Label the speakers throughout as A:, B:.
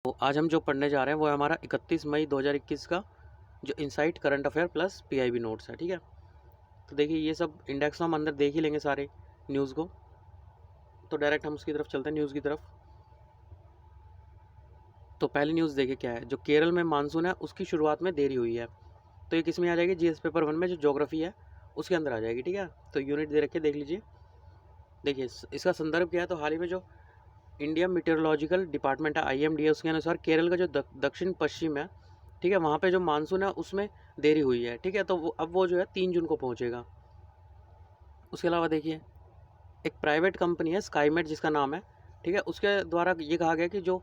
A: तो आज हम जो पढ़ने जा रहे हैं वो है हमारा 31 मई 2021 का जो insight current affair plus PIB notes है। ठीक है, तो देखिए ये सब इंडेक्स हम अंदर देख ही लेंगे सारे न्यूज़ को, तो डायरेक्ट हम उसकी तरफ चलते हैं न्यूज़ की तरफ। तो पहली न्यूज़ देखिए क्या है, जो केरल में मानसून है उसकी शुरुआत में देरी हुई है। तो ये किस में आ जाएगी, जीएस पेपर 1 में जो ज्योग्राफी है उसके अंदर आ जाएगी। ठीक है, तो यूनिट दे रखे देख लीजिए। देखिए इसका संदर्भ क्या है, तो हाल ही में जो इंडिया मीटेरोलॉजिकल डिपार्टमेंट है IMD, उसके अनुसार केरल का जो दक्षिण पश्चिम है, ठीक है, वहाँ पे जो मानसून है उसमें देरी हुई है। ठीक है, तो वो जो है 3 जून को पहुँचेगा। उसके अलावा देखिए एक प्राइवेट कंपनी है स्काईमेट जिसका नाम है, ठीक है, उसके द्वारा ये कहा गया कि जो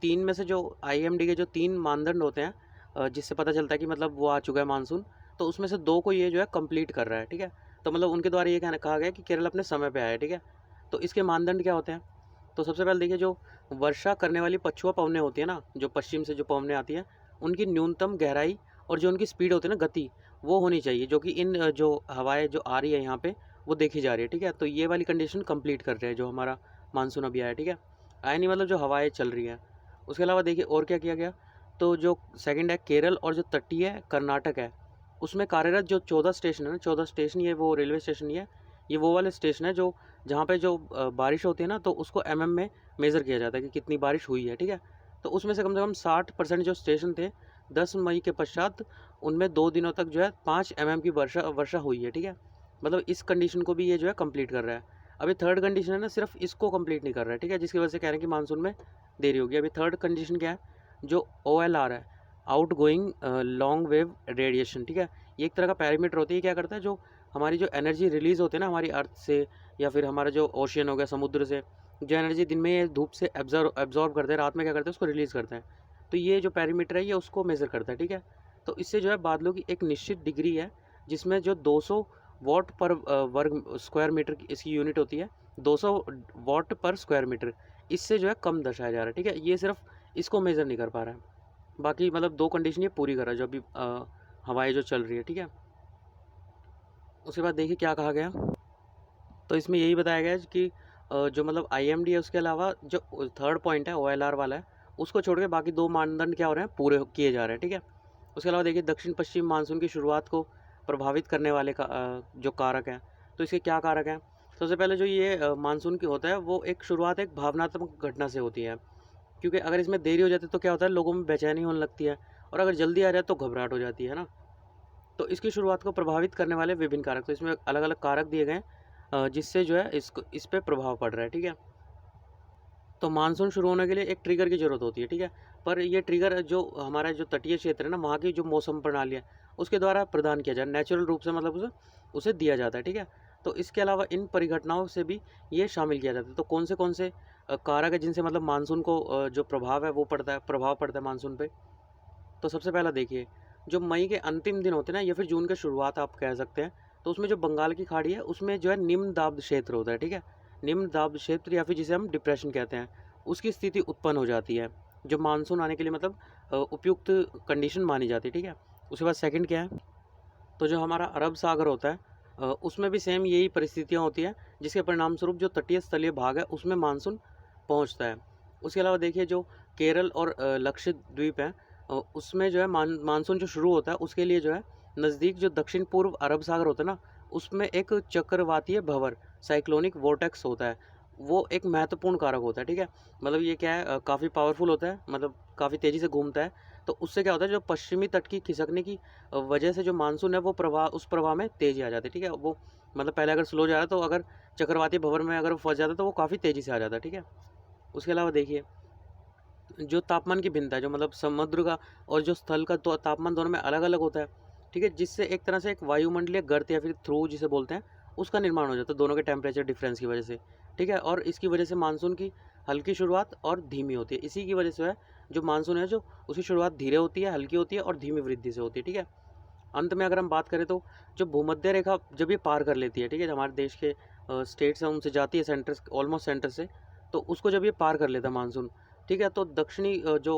A: 3 में से जो IMD के जो 3 मानदंड होते हैं, जिससे पता चलता है कि मतलब वो आ चुका है मानसून, तो उसमें से 2 को ये जो है कंप्लीट कर रहा है। ठीक है, तो मतलब उनके द्वारा ये कहा गया कि केरल अपने समय पे आया है। ठीक है, तो इसके मानदंड क्या होते हैं, तो सबसे पहले देखिए जो वर्षा करने वाली पछुआ पवनें होती है ना, जो पश्चिम से जो पवनें आती हैं, उनकी न्यूनतम गहराई और जो उनकी स्पीड होती है ना, गति, वो होनी चाहिए, जो कि इन जो हवाएं जो आ रही है यहाँ पे वो देखी जा रही है। ठीक है, तो ये वाली कंडीशन कंप्लीट कर रहे हैं जो हमारा मानसून अभी आया। ठीक है, आया नहीं मतलब जो हवाएं चल रही हैं। उसके अलावा देखिए और क्या किया गया, तो जो सेकंड है केरल और जो तटीय कर्नाटक है उसमें कार्यरत जो 14 स्टेशन है ना, 14 स्टेशन, ये वो रेलवे स्टेशन नहीं है, ये वो वाले स्टेशन है जो जहाँ पे जो बारिश होती है ना, तो उसको में मेज़र किया जाता है कि कितनी बारिश हुई है। ठीक है, तो उसमें से कम 60% जो स्टेशन थे 10 मई के पश्चात उनमें 2 दिनों तक जो है 5 की वर्षा वर्षा हुई है। ठीक है, मतलब इस कंडीशन को भी ये जो है कंप्लीट कर रहा है। अभी थर्ड कंडीशन है ना, सिर्फ इसको कंप्लीट नहीं कर रहा है। ठीक है, जिसकी वजह से कह रहे हैं कि मानसून में देरी होगी। अभी थर्ड कंडीशन क्या है, जो OLR है, out going long wave radiation. ठीक है, ये एक तरह का पैरामीटर होती है, क्या करता है, जो हमारी जो एनर्जी रिलीज़ होती है ना हमारी अर्थ से या फिर हमारा जो ओशियन हो गया, समुद्र से, जो एनर्जी दिन में ये धूप से एब्जॉर्ब करते हैं, रात में क्या करते हैं उसको रिलीज़ करते हैं। तो ये जो पैरामीटर है ये उसको मेज़र करता है। ठीक है, तो इससे जो है बादलों की एक निश्चित डिग्री है जिसमें जो 200 वॉट पर वर्ग स्क्वायर मीटर की इसकी यूनिट होती है, 200 वॉट पर स्क्वायर मीटर, इससे जो है कम दर्शाया जा रहा है। ठीक है, ये सिर्फ इसको मेज़र नहीं कर पा रहा है, बाकी मतलब 2 कंडीशन ये पूरी कर रहा है जो अभी हवाएं जो चल रही है। ठीक है, उसके बाद देखिए क्या कहा गया, तो इसमें यही बताया गया है कि जो मतलब IMD है उसके अलावा जो थर्ड पॉइंट है OLR वाला है, उसको छोड़ के बाकी 2 मानदंड क्या हो रहे हैं, पूरे किए जा रहे हैं। ठीक है, उसके अलावा देखिए दक्षिण पश्चिम मानसून की शुरुआत को प्रभावित करने वाले जो कारक हैं, तो इसके क्या कारक हैं। सबसे पहले जो ये मानसून की होता है वो एक शुरुआत एक भावनात्मक घटना से होती है, क्योंकि अगर इसमें देरी हो जाती है तो क्या होता है, लोगों में बेचैनी होने लगती है, और अगर जल्दी आ जाए तो घबराहट हो जाती है ना। तो इसकी शुरुआत को प्रभावित करने वाले विभिन्न कारक, तो इसमें अलग अलग कारक दिए गए हैं, जिससे जो है इस पे प्रभाव पड़ रहा है। ठीक है, तो मानसून शुरू होने के लिए एक ट्रिगर की ज़रूरत होती है। ठीक है, पर ये ट्रिगर जो हमारा जो तटीय क्षेत्र है ना, वहाँ की जो मौसम प्रणाली है उसके द्वारा प्रदान किया जाए, नेचुरल रूप से मतलब उसे दिया जाता है। ठीक है, तो इसके अलावा इन परिघटनाओं से भी ये शामिल किया जाता है। तो कौन से कारक है जिनसे मतलब मानसून को जो प्रभाव है वो पड़ता है, प्रभाव पड़ता है मानसून पे। तो सबसे पहला देखिए, जो मई के अंतिम दिन होते हैं ना, या फिर जून के शुरुआत आप कह सकते हैं, तो उसमें जो बंगाल की खाड़ी है उसमें जो है निम्न दाब क्षेत्र होता है। ठीक है, निम्न दाब क्षेत्र या फिर जिसे हम डिप्रेशन कहते हैं, उसकी स्थिति उत्पन्न हो जाती है, जो मानसून आने के लिए मतलब उपयुक्त कंडीशन मानी जाती है। ठीक है, उसके बाद सेकंड क्या है, तो जो हमारा अरब सागर होता है उसमें भी सेम यही परिस्थितियाँ होती हैं, जिसके परिणाम स्वरूप जो तटीय स्थलीय भाग है उसमें मानसून पहुंचता है। उसके अलावा देखिए जो केरल और लक्षद्वीप है, उसमें जो है मानसून जो शुरू होता है उसके लिए जो है नज़दीक जो दक्षिण पूर्व अरब सागर होता है ना, उसमें एक चक्रवातीय भंवर, साइक्लोनिक वोर्टेक्स होता है, वो एक महत्वपूर्ण कारक होता है। ठीक है, मतलब ये क्या है, काफ़ी पावरफुल होता है, मतलब काफ़ी तेज़ी से घूमता है। तो उससे क्या होता है, जो पश्चिमी तट की खिसकने की वजह से जो मानसून है वो उस प्रवाह में तेज़ी आ जाती है। ठीक है, वो मतलब पहले अगर स्लो जा रहा है, तो अगर चक्रवाती भंवर में अगर फंस जाता है तो वो काफ़ी तेज़ी से आ जाता है। ठीक है, उसके अलावा देखिए जो तापमान की भिन्नता है, जो मतलब समुद्र का और जो स्थल का तो तापमान दोनों में अलग अलग होता है। ठीक है, जिससे एक तरह से एक वायुमंडलीय गर्त या फिर थ्रू जिसे बोलते हैं, उसका निर्माण हो जाता है दोनों के टेम्परेचर डिफरेंस की वजह से। ठीक है, और इसकी वजह से मानसून की हल्की शुरुआत और धीमी होती है। इसी की वजह से है जो मानसून है, जो उसकी शुरुआत धीरे होती है, हल्की होती है और धीमी वृद्धि से होती है। ठीक है, अंत में अगर हम बात करें तो जो भूमध्य रेखा जब ये पार कर लेती है, ठीक है, हमारे देश के स्टेट्स हैं उनसे जाती है, सेंटर ऑलमोस्ट सेंटर से, तो उसको जब ये पार कर लेता है मानसून, ठीक है, तो दक्षिणी जो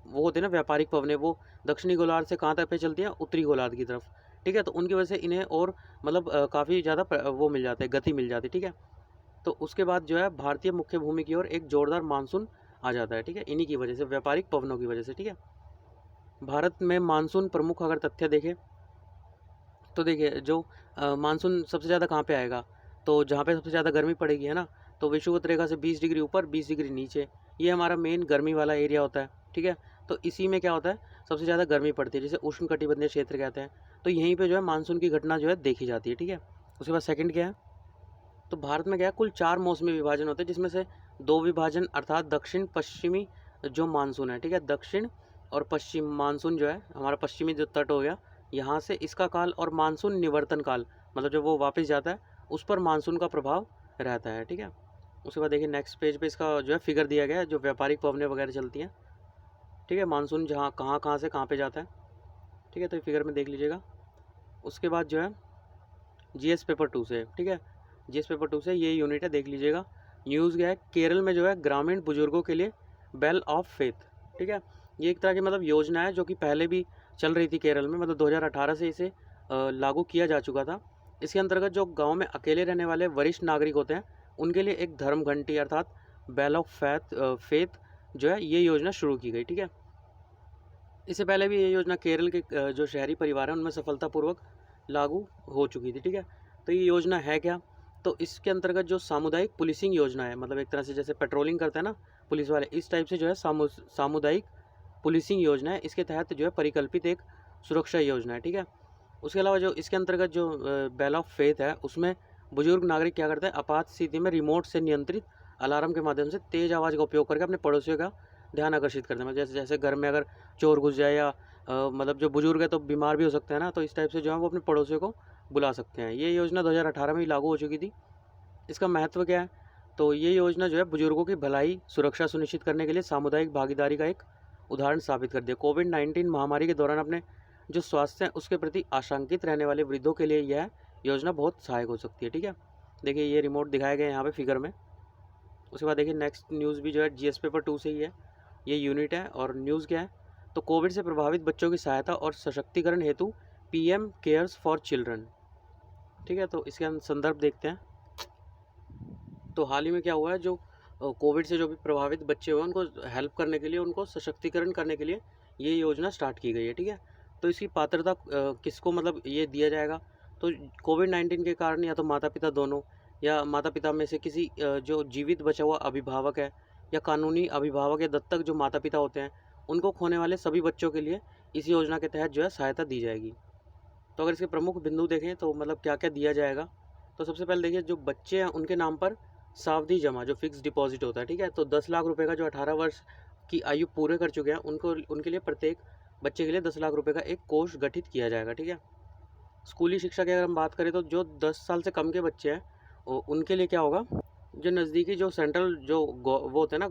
A: वो होते हैं ना व्यापारिक पवनें, वो दक्षिणी गोलार्ध से कहाँ तक पे चलती हैं, उत्तरी गोलार्ध की तरफ। ठीक है, तो उनकी वजह से इन्हें और मतलब काफ़ी ज़्यादा वो मिल जाता है, गति मिल जाती है। ठीक है, तो उसके बाद जो है भारतीय मुख्य भूमि की ओर एक जोरदार मानसून आ जाता है, ठीक है, इन्हीं की वजह से, व्यापारिक पवनों की वजह से, ठीक है। भारत में मानसून प्रमुख अगर तथ्य देखें तो देखिए जो मानसून सबसे ज़्यादा कहाँ पे आएगा, तो जहाँ पे सबसे ज़्यादा गर्मी पड़ेगी, है ना, तो विषुवत रेखा से 20 डिग्री ऊपर 20 डिग्री नीचे, ये हमारा मेन गर्मी वाला एरिया होता है, ठीक है। तो इसी में क्या होता है, सबसे ज़्यादा गर्मी पड़ती है, जिसे उष्णकटिबंधीय क्षेत्र कहते हैं। तो यहीं पे जो है मानसून की घटना जो है देखी जाती है, ठीक है। उसके बाद सेकंड क्या है, तो भारत में क्या है, कुल 4 मौसमी विभाजन होते हैं, जिसमें से 2 विभाजन अर्थात दक्षिण पश्चिमी जो मानसून है, ठीक है, दक्षिण और पश्चिम मानसून जो है हमारा पश्चिमी जो तट हो गया, यहाँ से इसका काल, और मानसून निवर्तन काल, मतलब जब वो वापस जाता है उस पर मानसून का प्रभाव रहता है, ठीक है। उसके बाद देखिए नेक्स्ट पेज पे इसका जो है फिगर दिया गया है, जो व्यापारिक पवनें वगैरह चलती हैं, ठीक है, मानसून जहाँ कहाँ से कहाँ पे जाता है, ठीक है, तो फिगर में देख लीजिएगा। उसके बाद जो है जीएस पेपर 2 से, ठीक है, जीएस पेपर 2 से ये यूनिट है, देख लीजिएगा। न्यूज़ क्या है, केरल में जो है ग्रामीण बुजुर्गों के लिए बेल ऑफ फेथ, ठीक है, ये एक तरह की मतलब योजना है जो कि पहले भी चल रही थी केरल में, मतलब 2018 से इसे लागू किया जा चुका था। इसके अंतर्गत जो गांव में अकेले रहने वाले वरिष्ठ नागरिक होते हैं उनके लिए एक धर्म घंटी अर्थात बेल ऑफ फेथ जो है ये योजना शुरू की गई, ठीक है। इससे पहले भी ये योजना केरल के जो शहरी परिवार हैं उनमें सफलतापूर्वक लागू हो चुकी थी, ठीक है। तो ये योजना है क्या, तो इसके अंतर्गत जो सामुदायिक पुलिसिंग योजना है, मतलब एक तरह से जैसे पेट्रोलिंग करते हैं ना पुलिस वाले, इस टाइप से जो है सामुदायिक पुलिसिंग योजना है। इसके तहत जो है परिकल्पित एक सुरक्षा योजना है, ठीक है। उसके अलावा जो इसके अंतर्गत जो बेल ऑफ फेथ है उसमें बुजुर्ग नागरिक क्या करते हैं, आपात स्थिति में रिमोट से नियंत्रित अलार्म के माध्यम से तेज आवाज़ का उपयोग करके अपने पड़ोसियों का ध्यान आकर्षित करते हैं। जैसे जैसे घर में अगर चोर घुस जाए या मतलब जो बुजुर्ग है तो बीमार भी हो सकते हैं ना, तो इस टाइप से जो है वो अपने पड़ोसियों को बुला सकते हैं। ये योजना 2018 में ही लागू हो चुकी थी। इसका महत्व क्या है, तो ये योजना जो है बुजुर्गों की भलाई सुरक्षा सुनिश्चित करने के लिए सामुदायिक भागीदारी का एक उदाहरण साबित कर दिया। कोविड-19 महामारी के दौरान अपने जो स्वास्थ्य है उसके प्रति आशंकित रहने वाले वृद्धों के लिए यह योजना बहुत सहायक हो सकती है, ठीक है। देखिए ये रिमोट दिखाए गए यहाँ पे फिगर में। उसके बाद देखिए नेक्स्ट न्यूज़ भी जो है जीएस पेपर 2 से ही है, ये यूनिट है। और न्यूज़ क्या है, तो कोविड से प्रभावित बच्चों की सहायता और सशक्तिकरण हेतु पीएम केयर्स फॉर चिल्ड्रन, ठीक है। तो इसके संदर्भ देखते हैं। तो हाल ही में क्या हुआ है, जो कोविड से जो भी प्रभावित बच्चे हुए उनको हेल्प करने के लिए, उनको सशक्तिकरण करने के लिए ये योजना स्टार्ट की गई है, ठीक है। तो इसकी पात्रता किसको मतलब ये दिया जाएगा, तो कोविड-19 के कारण या तो माता पिता दोनों या माता पिता में से किसी जो जीवित बचा हुआ अभिभावक है या कानूनी अभिभावक या दत्तक जो माता पिता होते हैं उनको खोने वाले सभी बच्चों के लिए इस योजना के तहत जो है सहायता दी जाएगी। तो अगर इसके प्रमुख बिंदु देखें तो मतलब क्या क्या दिया जाएगा, तो सबसे पहले देखिए जो बच्चे हैं उनके नाम पर सावधि जमा जो फिक्स डिपॉजिट होता है, ठीक है, तो 10 लाख रुपए का जो 18 वर्ष की आयु पूरे कर चुके हैं उनको, उनके लिए प्रत्येक बच्चे के लिए 10 लाख रुपए का एक कोष गठित किया जाएगा, ठीक है। स्कूली शिक्षा की अगर हम बात करें तो जो 10 साल से कम के बच्चे हैं उनके लिए क्या होगा, जो नज़दीकी जो सेंट्रल जो वो होते हैं ना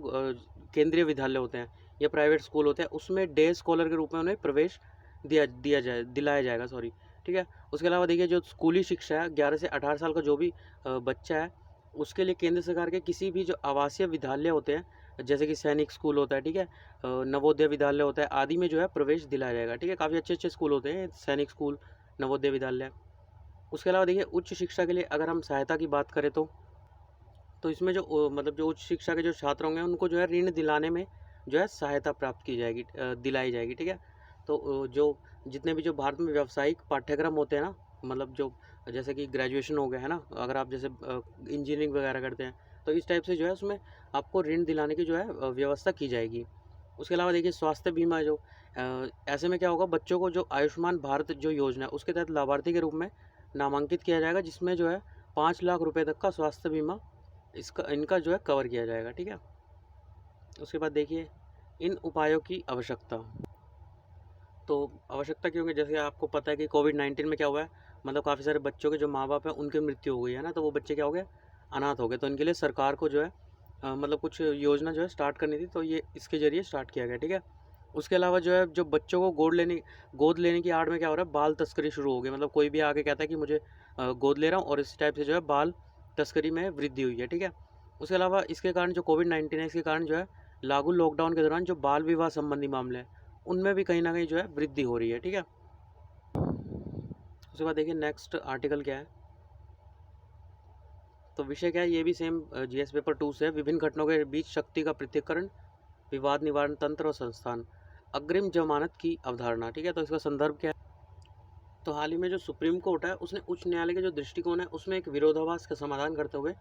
A: केंद्रीय विद्यालय होते हैं या प्राइवेट स्कूल होते हैं उसमें डे स्कॉलर के रूप में उन्हें प्रवेश दिलाया जाएगा, सॉरी, ठीक है। उसके अलावा देखिए जो स्कूली शिक्षा है 11 से 18 साल का जो भी बच्चा है उसके लिए केंद्र सरकार के किसी भी जो आवासीय विद्यालय होते हैं जैसे कि सैनिक स्कूल होता है, ठीक है, नवोदय विद्यालय होता है आदि में जो है प्रवेश दिलाया जाएगा, ठीक है। काफ़ी अच्छे अच्छे स्कूल होते हैं सैनिक स्कूल, नवोदय विद्यालय। उसके अलावा देखिए उच्च शिक्षा के लिए अगर हम सहायता की बात करें तो इसमें जो मतलब जो उच्च शिक्षा के जो छात्र होंगे उनको जो है ऋण दिलाने में जो है सहायता प्राप्त की जाएगी, दिलाई जाएगी, ठीक है। तो जो जितने भी जो भारत में व्यावसायिक पाठ्यक्रम होते हैं ना, मतलब जो जैसे कि ग्रेजुएशन हो गया है ना, अगर आप जैसे इंजीनियरिंग वगैरह करते हैं तो इस टाइप से जो है उसमें आपको ऋण दिलाने की जो है व्यवस्था की जाएगी। उसके अलावा देखिए स्वास्थ्य बीमा जो ऐसे में क्या होगा, बच्चों को जो आयुष्मान भारत जो योजना है उसके तहत लाभार्थी के रूप में नामांकित किया जाएगा, जिसमें जो है 5 लाख रुपए तक का स्वास्थ्य बीमा इनका जो है कवर किया जाएगा, ठीक है। उसके बाद देखिए इन उपायों की आवश्यकता, तो आवश्यकता क्यों है, जैसे आपको पता है कि कोविड-19 में क्या हुआ है, मतलब काफ़ी सारे बच्चों के जो माँ बाप हैं उनकी मृत्यु हो गई है ना, तो वो बच्चे क्या हो गए, अनाथ हो गए। तो इनके लिए सरकार को जो है मतलब कुछ योजना जो है स्टार्ट करनी थी, तो ये इसके ज़रिए स्टार्ट किया गया, ठीक है। उसके अलावा जो है जो बच्चों को गोद लेने की आड़ में क्या हो रहा है, बाल तस्करी शुरू हो गई, मतलब कोई भी आके कहता है कि मुझे गोद ले रहा हूँ और इस टाइप से जो है बाल तस्करी में वृद्धि हुई है, ठीक है। उसके अलावा इसके कारण जो कोविड-19 है इसके कारण जो है लागू लॉकडाउन के दौरान जो बाल विवाह संबंधी मामले हैं उनमें भी कहीं ना कहीं जो है वृद्धि हो रही है, ठीक है। उसके बाद देखिए नेक्स्ट आर्टिकल क्या है, तो विषय क्या है, ये भी सेम जीएस पेपर 2 से है, विभिन्न घटनाओं के बीच शक्ति का पृथक्करण विवाद निवारण तंत्र और संस्थान, अग्रिम जमानत की अवधारणा, ठीक है। तो इसका संदर्भ क्या है? तो हाल ही में जो सुप्रीम कोर्ट है उसने उच्च न्यायालय के जो दृष्टिकोण है उसमें एक विरोधाभास का समाधान करते हुए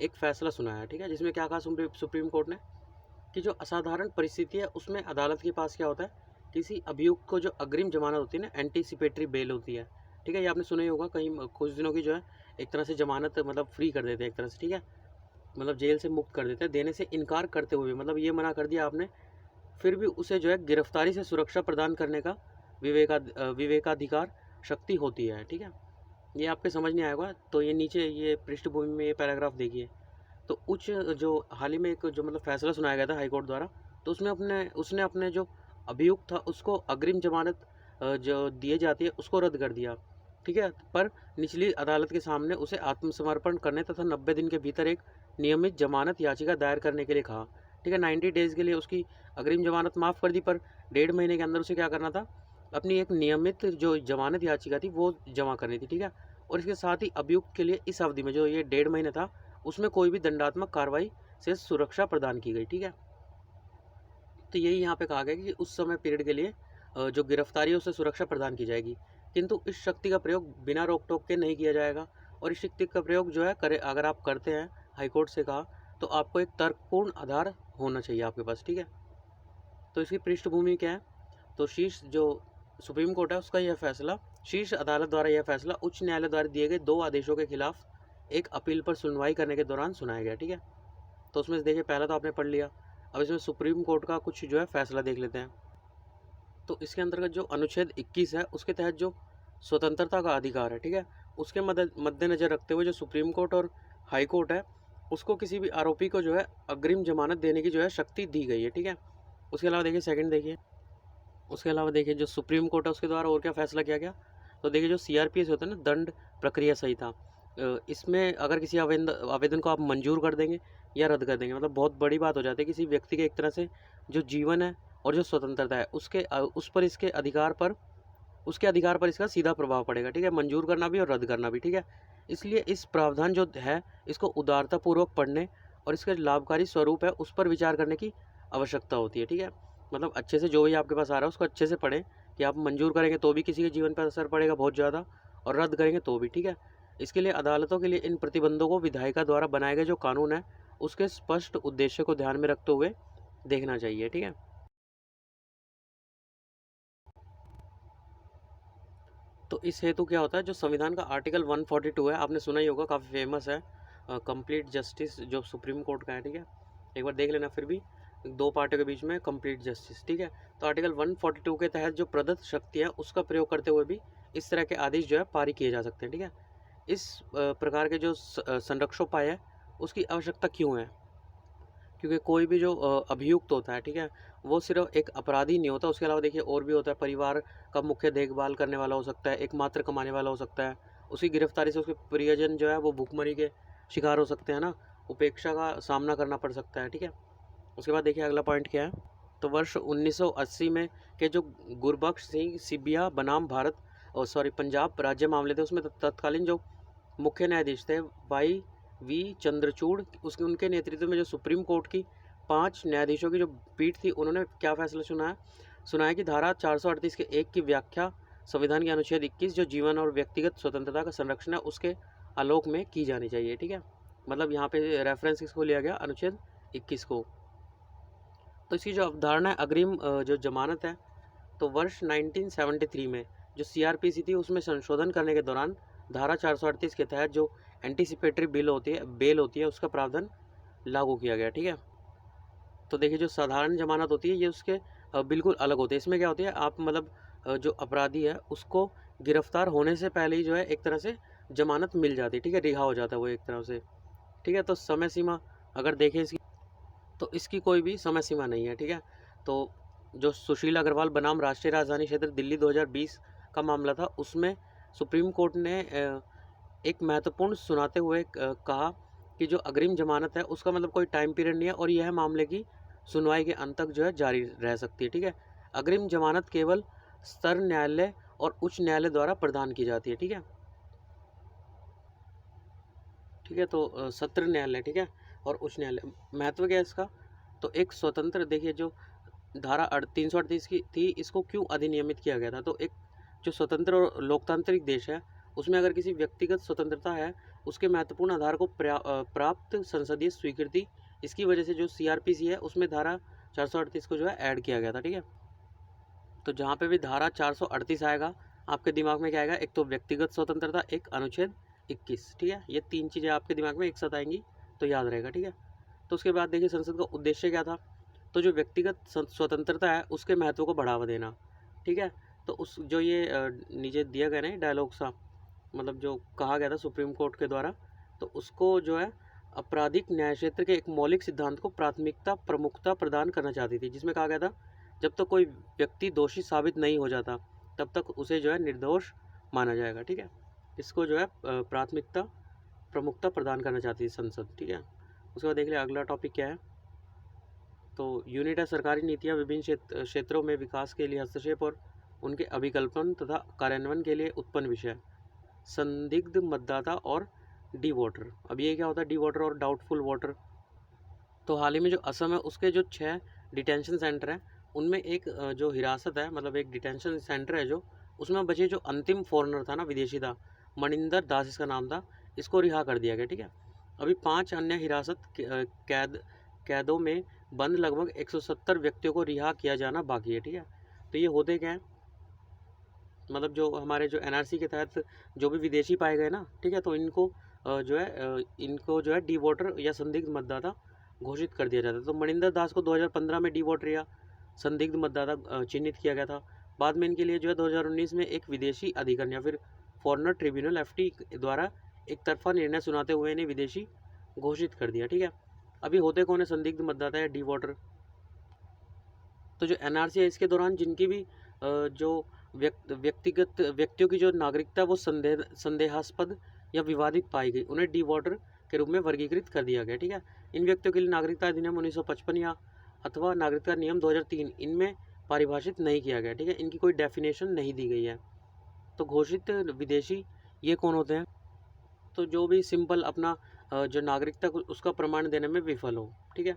A: एक फैसला सुनाया है, ठीक है। जिसमें क्या कहा सुप्रीम कोर्ट ने कि जो असाधारण परिस्थिति है उसमें अदालत के पास क्या होता है, किसी अभियुक्त को जो अग्रिम जमानत होती है ना, एंटीसिपेटरी बेल होती है, ठीक है। ये आपने सुना ही होगा, कहीं कुछ दिनों की जो है एक तरह से जमानत मतलब फ्री कर देते हैं एक तरह से, ठीक है, मतलब जेल से मुक्त कर देते हैं, देने से इनकार करते हुए, मतलब ये मना कर दिया आपने, फिर भी उसे जो है गिरफ्तारी से सुरक्षा प्रदान करने का विवेकाधिकार शक्ति होती है, ठीक है। ये आपके समझ नहीं आएगा तो ये नीचे ये पृष्ठभूमि में ये पैराग्राफ देखिए। तो उच्च जो हाल ही में एक जो मतलब फैसला सुनाया गया था हाईकोर्ट द्वारा, तो उसने अपने जो अभियुक्त था उसको अग्रिम जमानत जो दिए जाती है उसको रद्द कर दिया, ठीक है। पर निचली अदालत के सामने उसे आत्मसमर्पण करने तथा 90 दिन के भीतर एक नियमित जमानत याचिका दायर करने के लिए कहा, ठीक है। 90 डेज़ के लिए उसकी अग्रिम जमानत माफ़ कर दी, पर 1.5 महीने के अंदर उसे क्या करना था, अपनी एक नियमित जो जमानत याचिका थी वो जमा करनी थी, ठीक है। और इसके साथ ही अभियुक्त के लिए इस अवधि में जो ये 1.5 महीने था उसमें कोई भी दंडात्मक कार्रवाई से सुरक्षा प्रदान की गई, ठीक है। तो यही यहाँ पे कहा गया कि उस समय पीरियड के लिए जो गिरफ्तारी है उसे सुरक्षा प्रदान की जाएगी, किंतु इस शक्ति का प्रयोग बिना रोक टोक के नहीं किया जाएगा। और इस शक्ति का प्रयोग जो है करे अगर आप करते हैं, हाईकोर्ट से कहा, तो आपको एक तर्कपूर्ण आधार होना चाहिए आपके पास, ठीक है। तो इसकी पृष्ठभूमि क्या है? तो शीर्ष जो सुप्रीम कोर्ट है उसका यह फैसला, शीर्ष अदालत द्वारा यह फैसला उच्च न्यायालय द्वारा दिए गए 2 आदेशों के खिलाफ एक अपील पर सुनवाई करने के दौरान सुनाया गया, ठीक है। तो उसमें से देखिए पहला तो आपने पढ़ लिया, अब इसमें सुप्रीम कोर्ट का कुछ जो है फैसला देख लेते हैं। तो इसके अंतर्गत जो अनुच्छेद 21 है उसके तहत जो स्वतंत्रता का अधिकार है, ठीक है, उसके मद्देनजर रखते हुए जो सुप्रीम कोर्ट और हाई कोर्ट है उसको किसी भी आरोपी को जो है अग्रिम जमानत देने की जो है शक्ति दी गई है, ठीक है। उसके अलावा देखिए सेकंड देखिए, उसके अलावा देखिए जो सुप्रीम कोर्ट है उसके द्वारा और क्या फैसला किया गया। तो देखिए जो सीआरपीसी होता है ना, दंड प्रक्रिया संहिता, इसमें अगर किसी आवेदन को आप मंजूर कर देंगे या रद्द कर देंगे, मतलब बहुत बड़ी बात हो जाती है किसी व्यक्ति के एक तरह से जो जीवन है और जो स्वतंत्रता है उस पर उसके अधिकार पर इसका सीधा प्रभाव पड़ेगा, ठीक है, मंजूर करना भी और रद्द करना भी, ठीक है। इसलिए इस प्रावधान जो है इसको उदारतापूर्वक पढ़ने और इसके लाभकारी स्वरूप है उस पर विचार करने की आवश्यकता होती है, ठीक है। मतलब अच्छे से जो भी आपके पास आ रहा है उसको अच्छे से पढ़ें कि आप मंजूर करेंगे तो भी किसी के जीवन पर असर पड़ेगा बहुत ज़्यादा, और रद्द करेंगे तो भी, ठीक है। इसके लिए अदालतों के लिए इन प्रतिबंधों को विधायिका द्वारा बनाए गए जो कानून है उसके स्पष्ट उद्देश्य को ध्यान में रखते हुए देखना चाहिए, ठीक है। तो इस हेतु क्या होता है, जो संविधान का आर्टिकल 142 है, आपने सुना ही होगा, काफ़ी फेमस है, कंप्लीट जस्टिस जो सुप्रीम कोर्ट का है, ठीक है। एक बार देख लेना फिर भी, 2 पार्टियों के बीच में कंप्लीट जस्टिस, ठीक है। तो आर्टिकल 142 के तहत जो प्रदत्त शक्ति है उसका प्रयोग करते हुए भी इस तरह के आदेश जो है पारित किए जा सकते हैं, ठीक है। इस प्रकार के जो संरक्षोपाय है उसकी आवश्यकता क्यों है? क्योंकि कोई भी जो अभियुक्त होता है, ठीक है, वो सिर्फ एक अपराधी नहीं होता, उसके अलावा देखिए और भी होता है, परिवार का मुख्य देखभाल करने वाला हो सकता है, एकमात्र कमाने वाला हो सकता है, उसकी गिरफ्तारी से उसके प्रियजन जो है वो भूखमरी के शिकार हो सकते हैं ना, उपेक्षा का सामना करना पड़ सकता है, ठीक है। उसके बाद देखिए अगला पॉइंट क्या है। तो वर्ष 1980 में के जो गुरबख्श सिंह सिबिया बनाम पंजाब राज्य मामले थे उसमें तत्कालीन जो मुख्य न्यायाधीश थे वाई वी चंद्रचूड़, उसके उनके नेतृत्व में जो सुप्रीम कोर्ट की 5 न्यायाधीशों की जो पीठ थी उन्होंने क्या फैसला सुनाया कि धारा 438 के 1 की व्याख्या संविधान के अनुच्छेद 21 जो जीवन और व्यक्तिगत स्वतंत्रता का संरक्षण है उसके आलोक में की जानी चाहिए, ठीक है। मतलब यहाँ पे रेफरेंस किसको लिया गया, अनुच्छेद 21 को। तो इसकी जो अवधारणा है अग्रिम जो जमानत है, तो वर्ष 1973 में जो सीआरपीसी थी उसमें संशोधन करने के दौरान धारा 438 के तहत जो एंटीसिपेटरी बेल होती है उसका प्रावधान लागू किया गया, ठीक है। तो देखिए जो साधारण जमानत होती है ये उसके बिल्कुल अलग होती है। इसमें क्या होती है, आप मतलब जो अपराधी है उसको गिरफ्तार होने से पहले ही जो है एक तरह से जमानत मिल जाती है, ठीक है, रिहा हो जाता है वो एक तरह से, ठीक है। तो समय सीमा अगर देखें इसकी, तो इसकी कोई भी समय सीमा नहीं है, ठीक है। तो जो सुशील अग्रवाल बनाम राष्ट्रीय राजधानी क्षेत्र दिल्ली 2020 का मामला था उसमें सुप्रीम कोर्ट ने एक महत्वपूर्ण सुनाते हुए कहा कि जो अग्रिम जमानत है उसका मतलब कोई टाइम पीरियड नहीं है और यह मामले की सुनवाई के अंत तक जो है जारी रह सकती है, ठीक है। अग्रिम जमानत केवल स्तर न्यायालय और उच्च न्यायालय द्वारा प्रदान की जाती है, ठीक है, ठीक है। तो सत्र न्यायालय, ठीक है, और उच्च न्यायालय, महत्व क्या है इसका, तो एक स्वतंत्र, देखिए जो धारा 338 की थी, इसको क्यों अधिनियमित किया गया था? तो एक जो स्वतंत्र और लोकतांत्रिक देश है, उसमें अगर किसी व्यक्तिगत स्वतंत्रता है, उसके महत्वपूर्ण आधार को प्राप्त संसदीय स्वीकृति, इसकी वजह से जो सीआरपीसी है उसमें धारा 438 को जो है ऐड किया गया था। ठीक है, तो जहाँ पे भी धारा 438 आएगा, आपके दिमाग में क्या आएगा? एक तो व्यक्तिगत स्वतंत्रता, एक अनुच्छेद 21। ठीक है, ये तीन चीज़ें आपके दिमाग में एक साथ आएंगी तो याद रहेगा। ठीक है, तो उसके बाद देखिए संसद का उद्देश्य क्या था? तो जो व्यक्तिगत स्वतंत्रता है उसके महत्व को बढ़ावा देना। ठीक है, तो उस जो ये नीचे दिया गया ना डायलॉग सा, मतलब जो कहा गया था सुप्रीम कोर्ट के द्वारा, तो उसको जो है आपराधिक न्याय क्षेत्र के एक मौलिक सिद्धांत को प्राथमिकता प्रमुखता प्रदान करना चाहती थी, जिसमें कहा गया था जब तक कोई व्यक्ति दोषी साबित नहीं हो जाता तब तक उसे जो है निर्दोष माना जाएगा। ठीक है, इसको जो है प्राथमिकता प्रमुखता प्रदान करना चाहती थी संसद। ठीक है, उसके बाद देख लिया अगला टॉपिक क्या है। तो यूनिट है सरकारी नीतियाँ विभिन्न क्षेत्रों में विकास के लिए हस्तक्षेप और उनके अभिकल्पन तथा कार्यान्वयन के लिए उत्पन्न विषय, संदिग्ध मतदाता और डी वोटर। अब ये क्या होता है डी वोटर और डाउटफुल वोटर? तो हाल ही में जो असम है उसके जो 6 डिटेंशन सेंटर हैं, उनमें एक जो हिरासत है, मतलब एक डिटेंशन सेंटर है जो, उसमें बचे जो अंतिम फॉरेनर था ना, विदेशी था, मणिंदर दास इसका नाम था, इसको रिहा कर दिया गया। ठीक है, अभी 5 अन्य हिरासत कैदों में बंद लगभग 170 व्यक्तियों को रिहा किया जाना बाकी है। ठीक है, तो ये होते क्या है, मतलब जो हमारे जो एनआरसी के तहत जो भी विदेशी पाए गए ना, ठीक है, तो इनको इनको जो है डी वोटर या संदिग्ध मतदाता घोषित कर दिया जाता है। तो मणिंदर दास को 2015 में डी वोटर या संदिग्ध मतदाता चिन्हित किया गया था। बाद में इनके लिए जो है 2019 में एक विदेशी अधिकरण या फिर फॉरेनर ट्रिब्यूनल एफटी द्वारा एक तरफा निर्णय सुनाते हुए इन्हें विदेशी घोषित कर दिया। ठीक है, अभी होते कौन है संदिग्ध मतदाता या डी वोटर? तो जो एनआरसी है इसके दौरान जिनकी भी जो व्यक्तिगत व्यक्तियों की जो नागरिकता वो संदेहास्पद या विवादित पाई गई, उन्हें डी वोटर के रूप में वर्गीकृत कर दिया गया। ठीक है, इन व्यक्तियों के लिए नागरिकता अधिनियम 1955 या अथवा नागरिकता नियम 2003 इनमें परिभाषित नहीं किया गया। ठीक है, इनकी कोई डेफिनेशन नहीं दी गई है। तो घोषित विदेशी ये कौन होते हैं? तो जो भी सिंपल अपना जो नागरिकता उसका प्रमाण देने में विफल हो। ठीक है,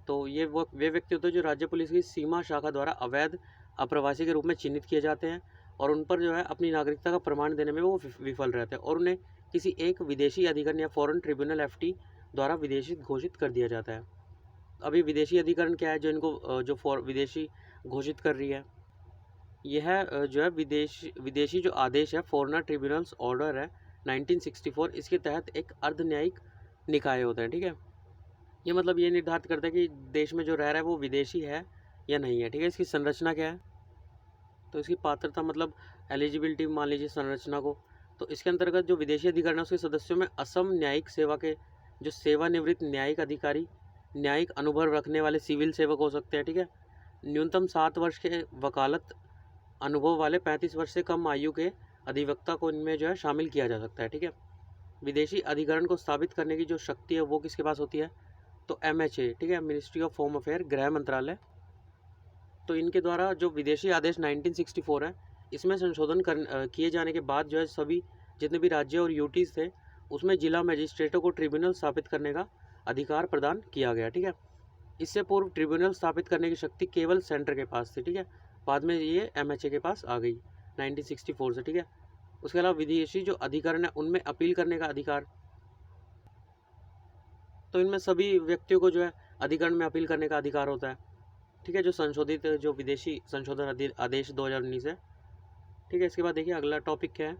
A: तो ये वो वे व्यक्ति होते हैं जो राज्य पुलिस की सीमा शाखा द्वारा अवैध अप्रवासी के रूप में चिन्हित किए जाते हैं और उन पर जो है अपनी नागरिकता का प्रमाण देने में वो विफल रहते हैं और उन्हें किसी एक विदेशी अधिकरण या फॉरेन ट्रिब्यूनल एफटी द्वारा विदेशी घोषित कर दिया जाता है। अभी विदेशी अधिकरण क्या है जो इनको जो विदेशी घोषित कर रही है? यह जो है विदेशी जो आदेश है, फॉरेनर ट्रिब्यूनल्स ऑर्डर है 1964, इसके तहत एक अर्धन्यायिक निकाय होते हैं। ठीक है, ये मतलब ये निर्धारित करता है कि देश में जो रह रहा है वो विदेशी है या नहीं है। ठीक है, इसकी संरचना क्या है? तो इसकी पात्रता मतलब एलिजिबिलिटी मान लीजिए संरचना को, तो इसके अंतर्गत जो विदेशी अधिकरण है उसके सदस्यों में असम न्यायिक सेवा के जो सेवानिवृत्त न्यायिक अधिकारी, न्यायिक अनुभव रखने वाले सिविल सेवक हो सकते हैं। ठीक है, न्यूनतम 7 वर्ष के वकालत अनुभव वाले 35 वर्ष से कम आयु के अधिवक्ता को इनमें जो है शामिल किया जा सकता है। ठीक है, विदेशी अधिकरण को स्थापित करने की जो शक्ति है वो किसके पास होती है? तो MHA, ठीक है, मिनिस्ट्री ऑफ होम अफेयर, गृह मंत्रालय। तो इनके द्वारा जो विदेशी आदेश 1964 है, इसमें संशोधन किए जाने के बाद जो है सभी जितने भी राज्य और यूटीज़ थे उसमें जिला मजिस्ट्रेटों को ट्रिब्यूनल स्थापित करने का अधिकार प्रदान किया गया। ठीक है, इससे पूर्व ट्रिब्यूनल स्थापित करने की शक्ति केवल सेंटर के पास थी। ठीक है, बाद में ये MHA के पास आ गई 1964 से। ठीक है, उसके अलावा विदेशी जो अधिकरण है उनमें अपील करने का अधिकार, तो इनमें सभी व्यक्तियों को जो है अधिकरण में अपील करने का अधिकार होता है। ठीक है, जो संशोधित जो विदेशी संशोधन आदेश 2019 है। ठीक है, इसके बाद देखिए अगला टॉपिक क्या है।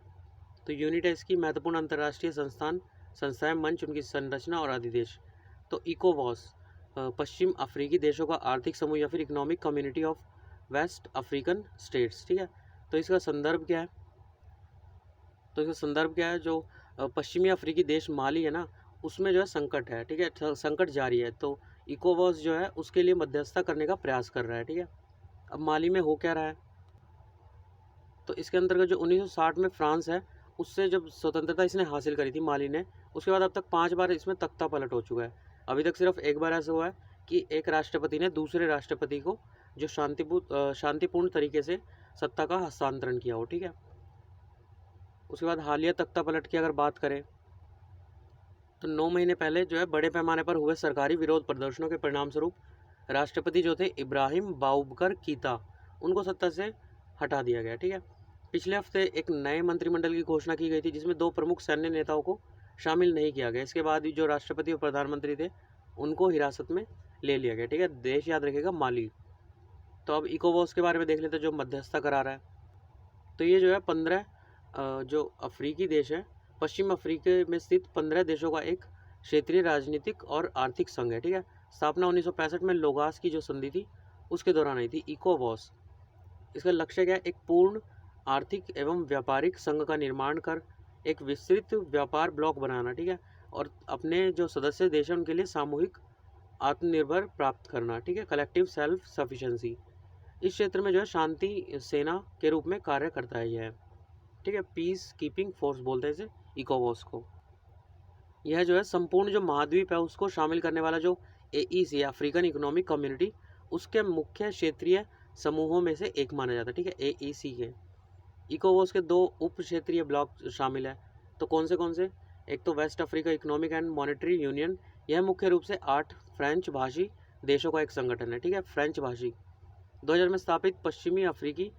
A: तो यूनिट है इसकी महत्वपूर्ण अंतर्राष्ट्रीय संस्थाएं मंच, उनकी संरचना और अधिदेश। तो इकोवॉस पश्चिम अफ्रीकी देशों का आर्थिक समूह या फिर Economic Community of West African States. ठीक है, तो इसका संदर्भ क्या है? तो इसका संदर्भ क्या है? जो पश्चिमी अफ्रीकी देश माली है ना, उसमें जो है संकट है। ठीक है, संकट जारी है, तो इकोवॉस जो है उसके लिए मध्यस्थता करने का प्रयास कर रहा है। ठीक है, अब माली में हो क्या रहा है? तो इसके अंतर्गत जो 1960 में फ्रांस है उससे जब स्वतंत्रता इसने हासिल करी थी माली ने, उसके बाद अब तक 5 बार इसमें तख्ता पलट हो चुका है। अभी तक सिर्फ एक बार ऐसा हुआ है कि एक राष्ट्रपति ने दूसरे राष्ट्रपति को जो शांतिपूर्ण तरीके से सत्ता का हस्तांतरण किया हो। ठीक है, उसके बाद हालिया तख्ता पलट की अगर बात करें तो 9 महीने पहले जो है बड़े पैमाने पर हुए सरकारी विरोध प्रदर्शनों के परिणाम स्वरूप राष्ट्रपति जो थे इब्राहिम बाउबकर कीता, उनको सत्ता से हटा दिया गया। ठीक है, पिछले हफ्ते एक नए मंत्रिमंडल की घोषणा की गई थी जिसमें 2 प्रमुख सैन्य नेताओं को शामिल नहीं किया गया। इसके बाद जो राष्ट्रपति और प्रधानमंत्री थे उनको हिरासत में ले लिया गया। ठीक है, देश याद रखेगा माली। तो अब इकोवॉस के बारे में देख लेते हैं जो मध्यस्थता करा रहा है। तो ये जो है 15 जो अफ्रीकी देश है, पश्चिम अफ्रीका में स्थित 15 देशों का एक क्षेत्रीय राजनीतिक और आर्थिक संघ है। ठीक है, स्थापना 1965 में लोगास की जो संधि थी उसके दौरान आई थी इकोवॉस। इसका लक्ष्य क्या है? एक पूर्ण आर्थिक एवं व्यापारिक संघ का निर्माण कर एक विस्तृत व्यापार ब्लॉक बनाना। ठीक है, और अपने जो सदस्य देश हैं उनके लिए सामूहिक आत्मनिर्भर प्राप्त करना। ठीक है, कलेक्टिव सेल्फ सफिशिएंसी। इस क्षेत्र में जो है शांति सेना के रूप में कार्य करता है यह। ठीक है, पीस कीपिंग फोर्स बोलते हैं इसे, इकोवॉस को। यह जो है संपूर्ण जो महाद्वीप है उसको शामिल करने वाला जो AEC अफ्रीकन इकोनॉमिक कम्युनिटी, उसके मुख्य क्षेत्रीय समूहों में से एक माना जाता है। ठीक है, AEC के इकोवॉस के 2 उप क्षेत्रीय ब्लॉक शामिल है। तो कौन से? एक तो West Africa Economic and Monetary Union, यह मुख्य रूप से 8 फ्रेंच भाषी देशों का एक संगठन है। ठीक है, फ्रेंच भाषी। 2000 में स्थापित पश्चिमी अफ्रीकी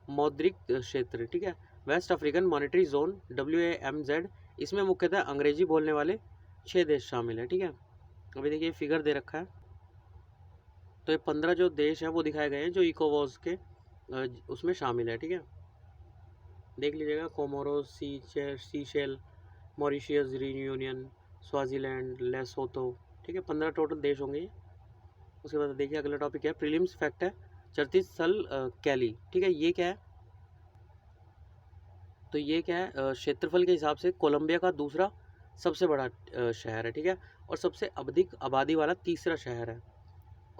A: मौद्रिक क्षेत्र। ठीक है, West African Monetary Zone WAMZ, इसमें मुख्यतः अंग्रेजी बोलने वाले 6 देश शामिल है। ठीक है, अभी देखिए फिगर दे रखा है। तो ये 15 जो देश हैं वो दिखाए गए हैं जो इकोवॉस के उसमें शामिल है। ठीक है, देख लीजिएगा, Comoros, Seychelles, Mauritius, Reunion, Swaziland, Lesotho. ठीक है, 15 टोटल देश होंगे ये। उसके बाद देखिए अगला टॉपिक है प्रीलिम्स फैक्ट है चर्चित स्थल कैली। ठीक है, ये क्या है? तो ये क्या है? क्षेत्रफल के हिसाब से कोलंबिया का दूसरा सबसे बड़ा शहर है। ठीक है, और सबसे अधिक आबादी वाला तीसरा शहर है।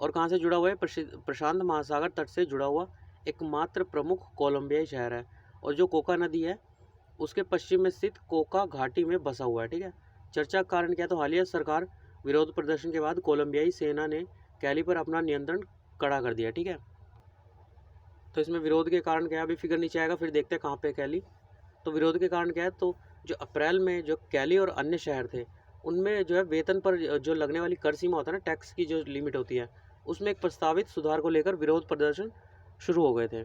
A: और कहाँ से जुड़ा हुआ है? प्रशांत महासागर तट से जुड़ा हुआ एकमात्र प्रमुख कोलंबियाई शहर है। और जो कोका नदी है उसके पश्चिम में स्थित कोका घाटी में बसा हुआ है। ठीक है, चर्चा का कारण क्या है? तो हालिया सरकार विरोध प्रदर्शन के बाद कोलंबियाई सेना ने कैली पर अपना नियंत्रण कड़ा कर दिया। ठीक है, तो इसमें विरोध के कारण क्या है? अभी फिगर नीचे आएगा, फिर देखते हैं कहाँ पे कैली। तो विरोध के कारण क्या है? तो जो अप्रैल में जो कैली और अन्य शहर थे उनमें जो है वेतन पर जो लगने वाली कर सीमा होता है ना, टैक्स की जो लिमिट होती है, उसमें एक प्रस्तावित सुधार को लेकर विरोध प्रदर्शन शुरू हो गए थे।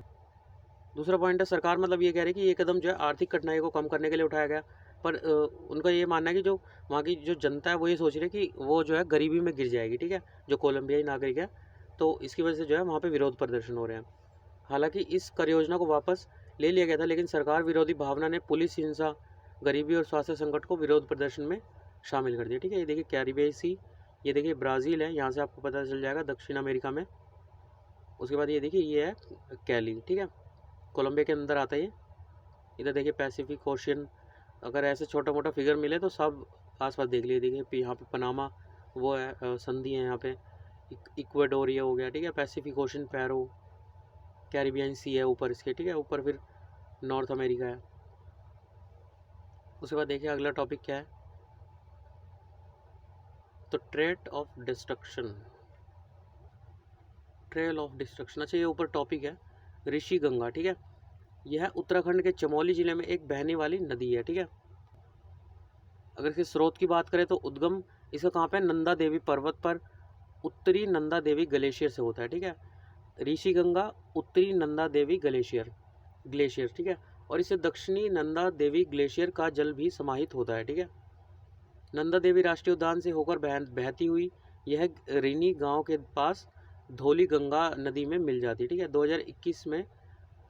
A: दूसरा पॉइंट है सरकार मतलब ये कह रही है कि ये कदम जो है आर्थिक कठिनाई को कम करने के लिए उठाया गया, पर उनका ये मानना है कि जो वहाँ की जो जनता है वो ये सोच रही है कि वो जो है गरीबी में गिर जाएगी। ठीक है, जो कोलंबियाई नागरिक है, तो इसकी वजह से जो है वहाँ पे विरोध प्रदर्शन हो रहे हैं। हालांकि इस कर योजना को वापस ले लिया गया था, लेकिन सरकार विरोधी भावना ने पुलिस हिंसा, गरीबी और स्वास्थ्य संकट को विरोध प्रदर्शन में शामिल कर दिया। ठीक है, ये देखिए कैरिबियाई सी, ये देखिए ब्राज़ील है, यहाँ से आपको पता चल जाएगा दक्षिण अमेरिका में। उसके बाद ये देखिए ये है कैली। ठीक है, कोलंबिया के अंदर आता है ये। इधर देखिए पैसिफिक ओशियन, अगर ऐसे छोटा मोटा फिगर मिले तो सब आसपास देख लिए। देखिए यहाँ पे पनामा वो है, संधि है यहाँ पे, इक्वाडोर ये हो गया। ठीक है, पैसिफिक ओशियन, पैरो, कैरिबियन सी है ऊपर इसके। ठीक है, ऊपर फिर नॉर्थ अमेरिका है। उसके बाद देखिए अगला टॉपिक क्या है? तो trait of destruction, trail of destruction. अच्छा, ये ऊपर टॉपिक है ऋषि गंगा। ठीक है, यह उत्तराखंड के चमोली जिले में एक बहने वाली नदी है। ठीक है, अगर इसके स्रोत की बात करें तो उद्गम इसका कहाँ पे? नंदा देवी पर्वत पर उत्तरी नंदा देवी ग्लेशियर से होता है। ठीक है, ऋषि गंगा उत्तरी नंदा देवी ग्लेशियर। ठीक है, और इससे दक्षिणी नंदा देवी ग्लेशियर का जल भी समाहित होता है। ठीक है, नंदा देवी राष्ट्रीय उद्यान से होकर बहती हुई यह रिनी गांव के पास धौली गंगा नदी में मिल जाती है। ठीक है, 2021 में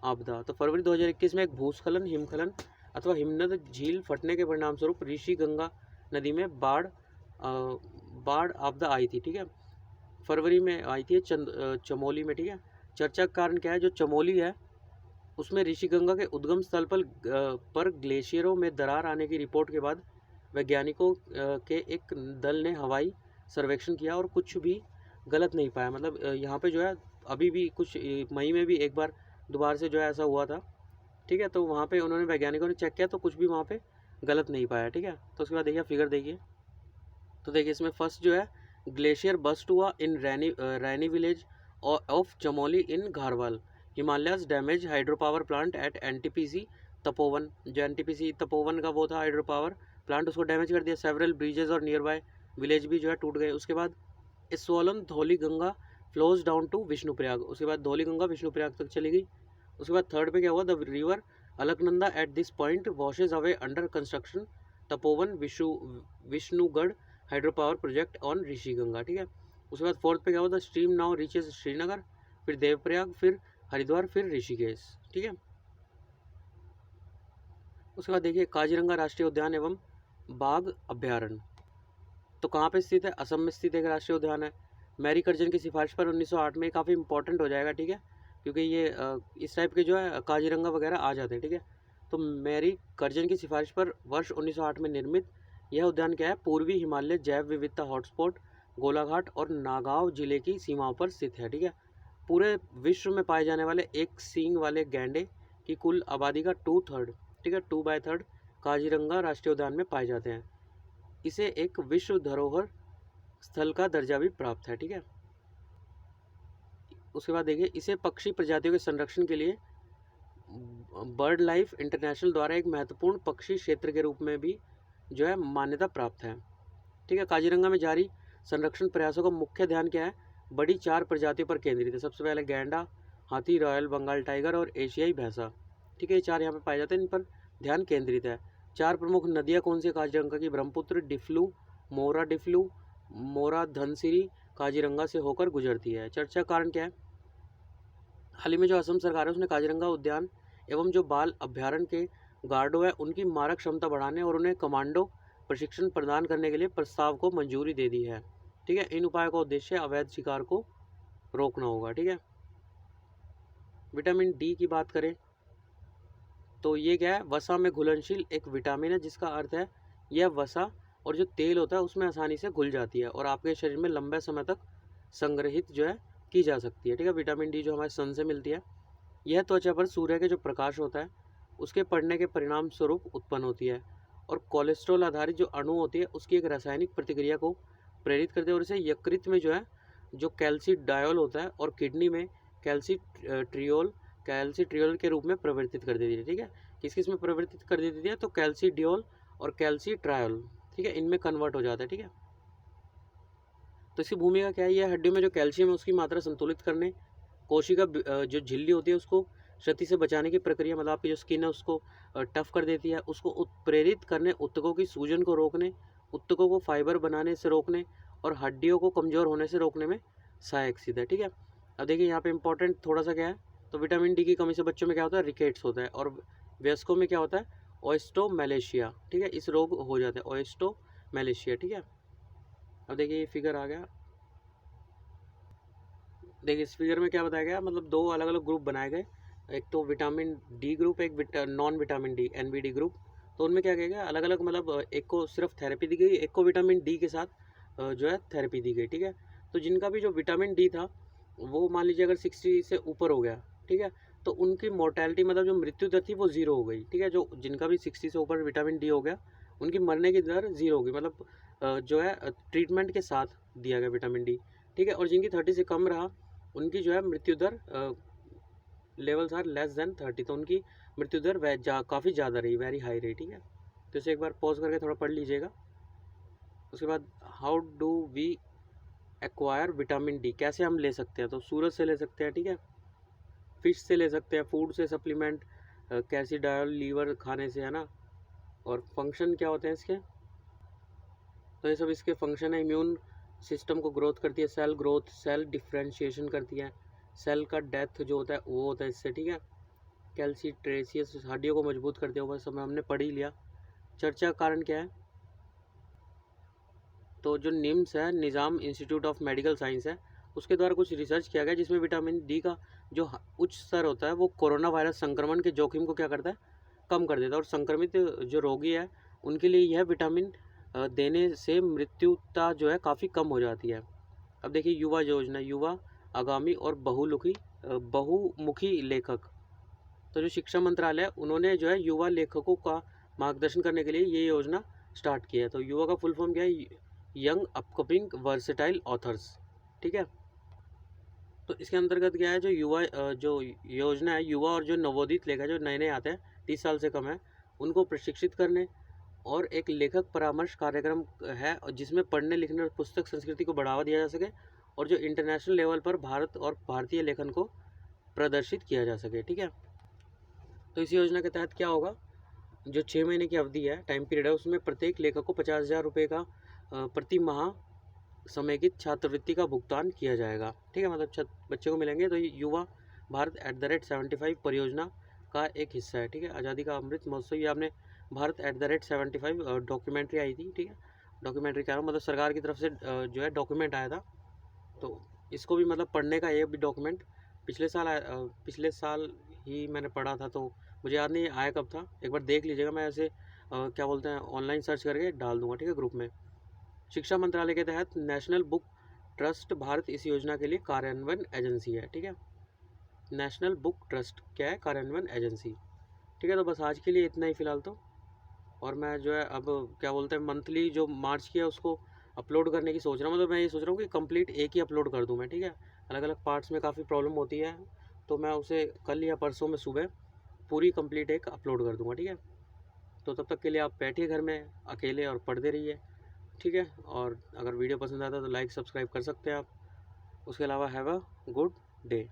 A: आपदा, तो फरवरी 2021 में एक भूस्खलन, हिमस्खलन अथवा हिमनद झील फटने के परिणाम स्वरूप ऋषि गंगा नदी में बाढ़ आपदा आई थी। ठीक है, फरवरी में आई थी चमोली में। ठीक है, चर्चा का कारण क्या है? जो चमोली है उसमें ऋषि गंगा के उद्गम स्थल पर ग्लेशियरों में दरार आने की रिपोर्ट के बाद वैज्ञानिकों के एक दल ने हवाई सर्वेक्षण किया और कुछ भी गलत नहीं पाया। मतलब यहाँ पे जो है अभी भी कुछ मई में भी एक बार दोबारा से जो है ऐसा हुआ था। ठीक है, तो वहाँ पे उन्होंने वैज्ञानिकों ने चेक किया तो कुछ भी वहाँ पे गलत नहीं पाया। ठीक है, तो उसके बाद देखिए फिगर देखिए, तो देखिए इसमें फर्स्ट जो है ग्लेशियर बस्ट हुआ in Raini village of Chamoli in Garhwal, Himalayas damage hydro power plant at NTPC Tapovan. जो NTPC तपोवन का वो था हाइड्रो पावर प्लांट, उसको डैमेज कर दिया। सेवरल ब्रिजेज और नियर बाय विलेज भी जो है टूट गए। उसके बाद swollen Dhauli Ganga flows down to Vishnuprayag. उसके बाद धौली गंगा विष्णुप्रयाग तक चली गई। उसके बाद थर्ड पे क्या हुआ, the river Alaknanda at this point washes away under construction Tapovan Vishnugarh hydro power project on Rishiganga. ठीक है। उसके बाद फोर्थ पे क्या हुआ, the stream now reaches Srinagar, फिर देवप्रयाग, फिर हरिद्वार, फिर ऋषिकेश। ठीक है। उसके बाद देखिए काजीरंगा राष्ट्रीय उद्यान एवं बाघ अभ्यारण्य, तो कहाँ पे स्थित है, असम में स्थित एक राष्ट्रीय उद्यान है। मैरी कर्जन की सिफारिश पर 1908 में काफ़ी इंपॉर्टेंट हो जाएगा। ठीक है, क्योंकि ये इस टाइप के जो है काजीरंगा वगैरह आ जाते हैं। ठीक है, तो मैरी कर्जन की सिफारिश पर वर्ष 1908 में निर्मित यह उद्यान क्या है, पूर्वी हिमालय जैव विविधता हॉटस्पॉट गोलाघाट और नागांव जिले की सीमाओं पर स्थित है। ठीक है, पूरे विश्व में पाए जाने वाले एक सींग वाले गैंडे की कुल आबादी का 2/3, ठीक है 2/3 काजीरंगा राष्ट्रीय उद्यान में पाए जाते हैं। इसे एक विश्व धरोहर स्थल का दर्जा भी प्राप्त है। ठीक है, उसके बाद देखिए इसे पक्षी प्रजातियों के संरक्षण के लिए बर्ड लाइफ इंटरनेशनल द्वारा एक महत्वपूर्ण पक्षी क्षेत्र के रूप में भी जो है मान्यता प्राप्त है। ठीक है, काजीरंगा में जारी संरक्षण प्रयासों का मुख्य ध्यान क्या है, बड़ी 4 प्रजातियों पर केंद्रित है। सबसे पहले गैंडा, हाथी, रॉयल बंगाल टाइगर और एशियाई भैंसा। ठीक है, ये 4 यहाँ पे पाए जाते हैं, इन पर ध्यान केंद्रित है। 4 प्रमुख नदियाँ कौन सी काजीरंगा की, ब्रह्मपुत्र, डिफ्लू, मोरा धनसिरी काजीरंगा से होकर गुजरती है। चर्चा कारण क्या है, हाल ही में जो असम सरकार है उसने काजीरंगा उद्यान एवं जो बाल अभ्यारण्य के गार्डो है उनकी मारक क्षमता बढ़ाने और उन्हें कमांडो प्रशिक्षण प्रदान करने के लिए प्रस्ताव को मंजूरी दे दी है। ठीक है, इन उपायों का उद्देश्य अवैध शिकार को रोकना होगा। ठीक है, विटामिन डी की बात करें तो ये क्या है, वसा में घुलनशील एक विटामिन है, जिसका अर्थ है यह वसा और जो तेल होता है उसमें आसानी से घुल जाती है और आपके शरीर में लंबे समय तक संग्रहित जो है की जा सकती है। ठीक है, विटामिन डी जो हमारे सन से मिलती है, यह त्वचा पर सूर्य के जो प्रकाश होता है उसके पड़ने के परिणाम स्वरूप उत्पन्न होती है और कोलेस्ट्रॉल आधारित जो अणु होती है उसकी एक रासायनिक प्रतिक्रिया को प्रेरित करते हैं और इसे यकृत में जो है जो कैल्सीडायोल होता है और किडनी में कैल्सीट्रियोल के रूप में परिवर्तित कर देती है। ठीक है, किस किस में परिवर्तित कर देती है, तो कैल्सीडियोल और कैल्सीट्रायोल, ठीक है, इनमें कन्वर्ट हो जाता है। ठीक है, तो इसकी भूमिका क्या है, यह हड्डियों में जो कैल्शियम है उसकी मात्रा संतुलित करने, कोशिका जो झिल्ली होती है उसको क्षति से बचाने की प्रक्रिया, मतलब आपकी जो स्किन है उसको टफ कर देती है, उसको उत्प्रेरित करने, ऊतकों की सूजन को रोकने, ऊतकों को फाइबर बनाने से रोकने और हड्डियों को कमज़ोर होने से रोकने में सहायक सिद्ध है। ठीक है, अब देखिए यहाँ पे इंपॉर्टेंट थोड़ा सा क्या है, तो विटामिन डी की कमी से बच्चों में क्या होता है, रिकेट्स होता है और वयस्कों में क्या होता है, ओएस्टोमेलेशिया। ठीक है, इस रोग हो जाता है ओएस्टोमेलेशिया। ठीक है, अब देखिए ये फिगर आ गया, देखिए इस फिगर में क्या बताया गया, मतलब 2 अलग अलग ग्रुप बनाए गए, एक तो विटामिन डी ग्रुप, एक non vitamin D NVD group. तो उनमें क्या किया गया, अलग अलग मतलब एक को सिर्फ थेरेपी दी गई, एक को विटामिन डी के साथ जो है थेरेपी दी गई। ठीक है, तो जिनका भी जो विटामिन डी था वो मान लीजिए अगर 60 से ऊपर हो गया, ठीक है, तो उनकी मोर्टेलिटी मतलब जो मृत्यु दर थी वो 0 हो गई। ठीक है, जो जिनका भी 60 से ऊपर विटामिन डी हो गया उनकी मरने की दर 0 हो गई, मतलब जो है ट्रीटमेंट के साथ दिया गया विटामिन डी। ठीक है, और जिनकी 30 से कम रहा उनकी जो है मृत्यु दर लेवल्स आर लेस देन 30, तो उनकी मृत्यु दर काफ़ी ज़्यादा रही, वेरी हाई रही। ठीक है, तो इसे एक बार पॉज करके थोड़ा पढ़ लीजिएगा। उसके बाद how do we acquire vitamin D, कैसे हम ले सकते हैं, तो सूरज से ले सकते हैं। ठीक है, फिश से ले सकते हैं, फूड से सप्लीमेंट, कैल्सीडायोल लीवर खाने से, है ना। और फंक्शन क्या होते हैं इसके, तो ये सब इसके फंक्शन है, इम्यून सिस्टम को ग्रोथ करती है, सेल ग्रोथ, सेल डिफ्रेंशिएशन करती है, सेल का डेथ जो होता है वो होता है इससे। ठीक है, कैल्सीट्रेसियस हड्डियों को मजबूत करते हुए सब हमने पढ़ ही लिया। चर्चा कारण क्या है, तो जो निम्स है, निज़ाम इंस्टीट्यूट ऑफ मेडिकल साइंस है, उसके द्वारा कुछ रिसर्च किया गया जिसमें विटामिन डी का जो उच्च स्तर होता है वो कोरोना वायरस संक्रमण के जोखिम को क्या करता है, कम कर देता है और संक्रमित जो रोगी है उनके लिए यह विटामिन देने से मृत्युता जो है काफ़ी कम हो जाती है। अब देखिए युवा योजना, युवा आगामी और बहुमुखी लेखक, तो जो शिक्षा मंत्रालय है उन्होंने जो है युवा लेखकों का मार्गदर्शन करने के लिए ये योजना स्टार्ट की है। तो युवा का फुल फॉर्म क्या है, यंग अपकमिंग वर्सेटाइल ऑथर्स। ठीक है, तो इसके अंतर्गत क्या है, जो युवा जो योजना है, युवा और जो नवोदित लेखक जो नए नए आते हैं 30 साल से कम है उनको प्रशिक्षित करने और एक लेखक परामर्श कार्यक्रम है जिसमें पढ़ने लिखने और पुस्तक संस्कृति को बढ़ावा दिया जा सके और जो इंटरनेशनल लेवल पर भारत और भारतीय लेखन को प्रदर्शित किया जा सके। ठीक है, तो इस योजना के तहत क्या होगा, जो 6 महीने की अवधि है, टाइम पीरियड है, उसमें प्रत्येक लेखक को 50,000 रुपये का प्रति माह समेकित छात्रवृत्ति का भुगतान किया जाएगा। ठीक है, मतलब बच्चे को मिलेंगे। तो ये युवा भारत @75 परियोजना का एक हिस्सा है। ठीक है, आज़ादी का अमृत महोत्सव, ये आपने भारत @75 डॉक्यूमेंट्री आई थी। ठीक है, डॉक्यूमेंट्री क्या है, मतलब सरकार की तरफ से जो है डॉक्यूमेंट आया था, तो इसको भी मतलब पढ़ने का, ये भी डॉक्यूमेंट पिछले साल ही मैंने पढ़ा था, तो मुझे याद नहीं आया कब था, एक बार देख लीजिएगा। मैं ऐसे क्या बोलते हैं, ऑनलाइन सर्च करके डाल दूंगा। ठीक है, ग्रुप में। शिक्षा मंत्रालय के तहत नेशनल बुक ट्रस्ट भारत इस योजना के लिए कार्यान्वयन एजेंसी है। ठीक है, नेशनल बुक ट्रस्ट क्या है, कार्यान्वयन एजेंसी। ठीक है, तो बस आज के लिए इतना ही फ़िलहाल तो। और मैं जो है अब क्या बोलते हैं, मंथली जो मार्च की है उसको अपलोड करने की सोच रहा हूँ। मतलब मैं ये सोच रहा हूँ कि कंप्लीट एक ही अपलोड कर दूँ मैं। ठीक है, अलग अलग पार्ट्स में काफ़ी प्रॉब्लम होती है, तो मैं उसे कल या परसों में सुबह पूरी कंप्लीट एक अपलोड कर दूँगा। ठीक है, तो तब तक के लिए आप बैठिए घर में अकेले और पढ़ते रहिए। ठीक है, और अगर वीडियो पसंद आता है तो लाइक सब्सक्राइब कर सकते हैं आप। उसके अलावा हैव अ गुड डे।